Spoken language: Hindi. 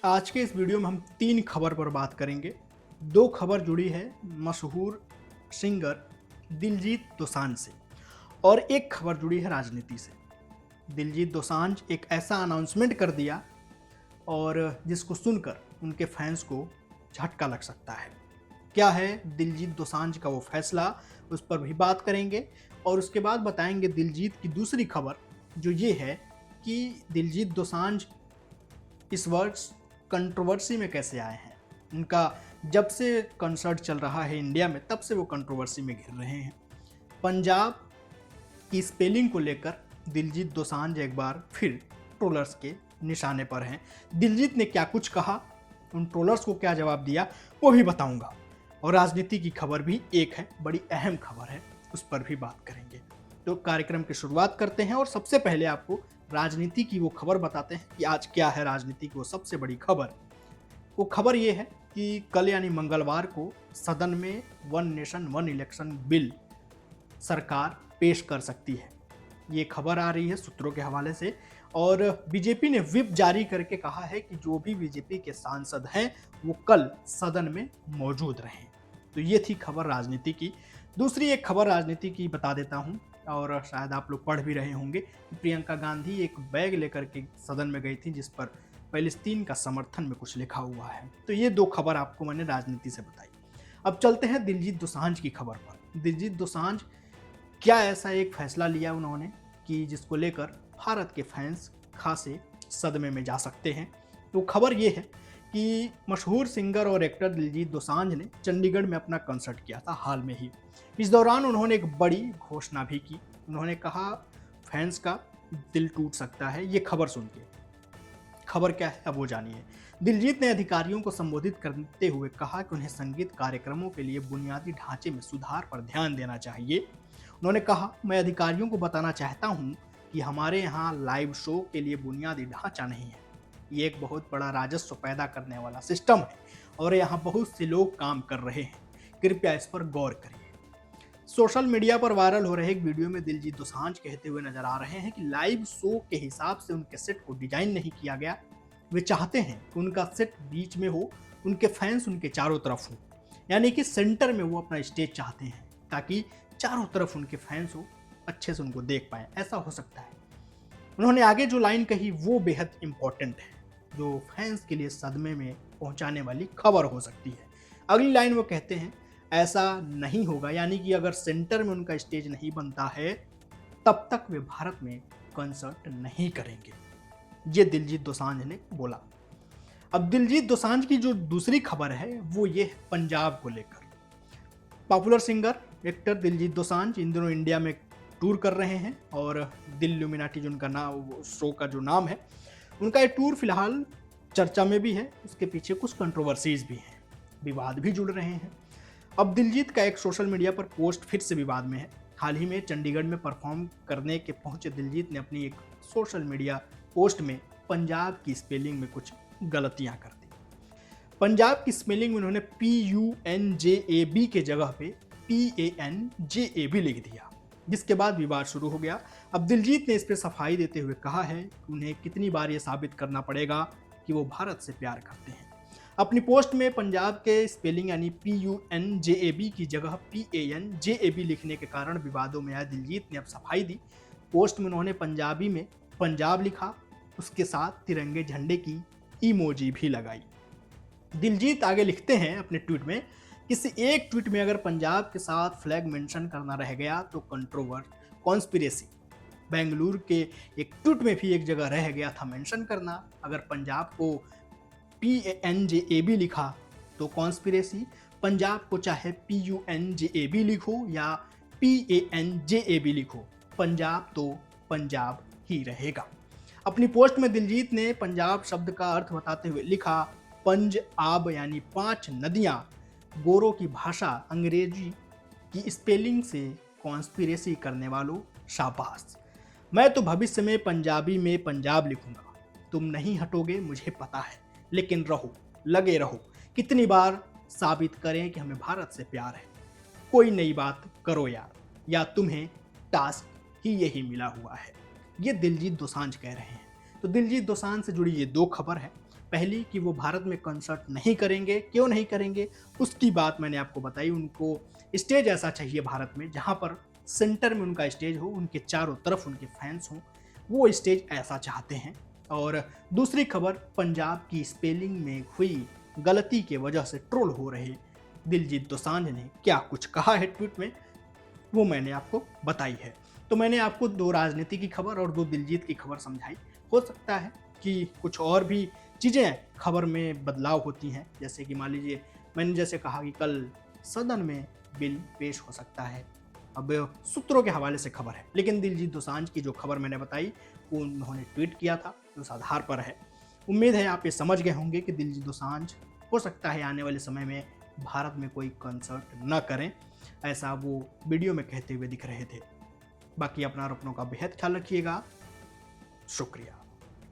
आज के इस वीडियो में हम 3 खबर पर बात करेंगे। 2 खबर जुड़ी है मशहूर सिंगर दिलजीत दोसांझ से और एक खबर जुड़ी है राजनीति से। दिलजीत दोसांझ एक ऐसा अनाउंसमेंट कर दिया और जिसको सुनकर उनके फैंस को झटका लग सकता है। क्या है दिलजीत दोसांझ का वो फैसला, उस पर भी बात करेंगे और उसके बाद बताएंगे दिलजीत की दूसरी खबर जो ये है कि दिलजीत दोसांझ इस वर्ष कंट्रोवर्सी में कैसे आए हैं। उनका जब से कंसर्ट चल रहा है इंडिया में तब से वो कंट्रोवर्सी में घिर रहे हैं। पंजाब की स्पेलिंग को लेकर दिलजीत दोसांझ एक बार फिर ट्रोलर्स के निशाने पर हैं। दिलजीत ने क्या कुछ कहा, उन ट्रोलर्स को क्या जवाब दिया, वो भी बताऊंगा। और राजनीति की खबर भी एक है, बड़ी अहम खबर है, उस पर भी बात करेंगे। तो कार्यक्रम की शुरुआत करते हैं और सबसे पहले आपको राजनीति की वो खबर बताते हैं कि आज क्या है राजनीति की वो सबसे बड़ी खबर। वो खबर ये है कि कल यानी मंगलवार को सदन में one nation one election bill सरकार पेश कर सकती है। ये खबर आ रही है सूत्रों के हवाले से और बीजेपी ने व्हिप जारी करके कहा है कि जो भी बीजेपी के सांसद हैं वो कल सदन में मौजूद रहें। तो ये थी खबर राजनीति की। दूसरी एक खबर राजनीति की बता देता हूँ और शायद आप लोग पढ़ भी रहे होंगे कि प्रियंका गांधी एक बैग लेकर के सदन में गई थी जिस पर फिलिस्तीन का समर्थन में कुछ लिखा हुआ है। तो ये 2 खबर आपको मैंने राजनीति से बताई। अब चलते हैं दिलजीत दोसांझ की खबर पर। दिलजीत दोसांझ क्या ऐसा एक फैसला लिया उन्होंने कि जिसको लेकर भारत के फैंस खासे सदमे में जा सकते हैं। तो खबर ये है कि मशहूर सिंगर और एक्टर दिलजीत दोसांझ ने चंडीगढ़ में अपना कंसर्ट किया था हाल में ही। इस दौरान उन्होंने एक बड़ी घोषणा भी की। उन्होंने कहा फैंस का दिल टूट सकता है। ये खबर सुन के, खबर क्या है अब वो जानिए। दिलजीत ने अधिकारियों को संबोधित करते हुए कहा कि उन्हें संगीत कार्यक्रमों के लिए बुनियादी ढांचे में सुधार पर ध्यान देना चाहिए। उन्होंने कहा, मैं अधिकारियों को बताना चाहता हूं कि हमारे यहाँ लाइव शो के लिए बुनियादी ढांचा नहीं है। ये एक बहुत बड़ा राजस्व पैदा करने वाला सिस्टम है और यहाँ बहुत से लोग काम कर रहे हैं। कृपया इस पर गौर करिए। सोशल मीडिया पर वायरल हो रहे एक वीडियो में दिलजीत दोसांझ कहते हुए नजर आ रहे हैं कि लाइव शो के हिसाब से उनके सेट को डिजाइन नहीं किया गया। वे चाहते हैं कि उनका सेट बीच में हो, उनके फैंस उनके चारों तरफ हो, यानी कि सेंटर में वो अपना स्टेज चाहते हैं ताकि चारों तरफ उनके फैंस हो, अच्छे से उनको देख पाए। ऐसा हो सकता है। उन्होंने आगे जो लाइन कही वो बेहद इंपॉर्टेंट है, जो फैंस के लिए सदमे में पहुंचाने वाली खबर हो सकती है। अगली लाइन वो कहते हैं, ऐसा नहीं होगा, यानी कि अगर सेंटर में उनका स्टेज नहीं बनता है तब तक वे भारत में कंसर्ट नहीं करेंगे। ये दिलजीत दोसांझ ने बोला। अब दिलजीत दोसांझ की जो दूसरी खबर है वो ये है पंजाब को लेकर। Popular singer actor Diljit Dosanjh इन दिनों इंडिया में टूर कर रहे हैं और दिल ल्यूमिनाटी जो उनका नाम, शो का जो नाम है, उनका ये टूर फिलहाल चर्चा में भी है। उसके पीछे कुछ कंट्रोवर्सीज भी हैं, विवाद भी जुड़ रहे हैं। अब दिलजीत का एक सोशल मीडिया पर पोस्ट फिर से विवाद में है। हाल ही में चंडीगढ़ में परफॉर्म करने के पहुंचे दिलजीत ने अपनी एक सोशल मीडिया पोस्ट में पंजाब की स्पेलिंग में कुछ गलतियां कर दी। पंजाब की स्पेलिंग में उन्होंने PUNJAB के जगह पे PANJAB लिख दिया, जिसके बाद विवाद शुरू हो गया। अब दिलजीत ने इस पर सफाई देते हुए कहा है कि उन्हें कितनी बार ये साबित करना पड़ेगा कि वो भारत से प्यार करते हैं। अपनी पोस्ट में पंजाब के स्पेलिंग यानी PUNJAB की जगह PANJAB लिखने के कारण विवादों में आया दिलजीत ने अब सफाई दी। पोस्ट में उन्होंने पंजाबी में पंजाब लिखा, उसके साथ तिरंगे झंडे की इमोजी भी लगाई। दिलजीत आगे लिखते हैं अपने ट्वीट में, किसी एक ट्वीट में अगर पंजाब के साथ फ्लैग मेंशन करना रह गया तो कॉन्स्पिरेसी। बेंगलुरु के एक ट्वीट में भी एक जगह रह गया था मेंशन करना। अगर पंजाब को PANJAB लिखा तो कॉन्स्पिरेसी, पंजाब को चाहे PUNJAB लिखो या PANJAB लिखो, पंजाब तो पंजाब ही रहेगा। अपनी पोस्ट में दिलजीत ने पंजाब शब्द का अर्थ बताते हुए लिखा, पंज आब यानी 5 नदियां, गोरों की भाषा अंग्रेजी की स्पेलिंग से कॉन्स्पिरेसी करने वालों शाबाश। मैं तो भविष्य में पंजाबी में पंजाब लिखूंगा। तुम नहीं हटोगे मुझे पता है, लेकिन रहो, लगे रहो। कितनी बार साबित करें कि हमें भारत से प्यार है। कोई नई बात करो यार, या तुम्हें टास्क ही यही मिला हुआ है। ये दिलजीत दोसांझ कह रहे हैं। तो दिलजीत दोसांझ से जुड़ी ये 2 खबर है। पहली कि वो भारत में कंसर्ट नहीं करेंगे, क्यों नहीं करेंगे उसकी बात मैंने आपको बताई। उनको स्टेज ऐसा चाहिए भारत में जहाँ पर सेंटर में उनका स्टेज हो, उनके चारों तरफ उनके फैंस हों, वो स्टेज ऐसा चाहते हैं। और दूसरी खबर, पंजाब की स्पेलिंग में हुई गलती के वजह से ट्रोल हो रहे दिलजीत दोसांझ ने क्या कुछ कहा है ट्वीट में, वो मैंने आपको बताई है। तो मैंने आपको 2 राजनीति की खबर और 2 दिलजीत की खबर समझाई। हो सकता है कि कुछ और भी चीज़ें खबर में बदलाव होती हैं, जैसे कि मान लीजिए मैंने जैसे कहा कि कल सदन में बिल पेश हो सकता है। अब सूत्रों के हवाले से खबर है, लेकिन दिलजीत दोसांझ की जो खबर मैंने बताई वो उन्होंने ट्वीट किया था, उस आधार पर है। उम्मीद है आप ये समझ गए होंगे कि दिलजीत दोसांझ हो सकता है आने वाले समय में भारत में कोई कंसर्ट न करें, ऐसा वो वीडियो में कहते हुए दिख रहे थे। बाकी अपना और अपनों का बेहद ख्याल रखिएगा। शुक्रिया।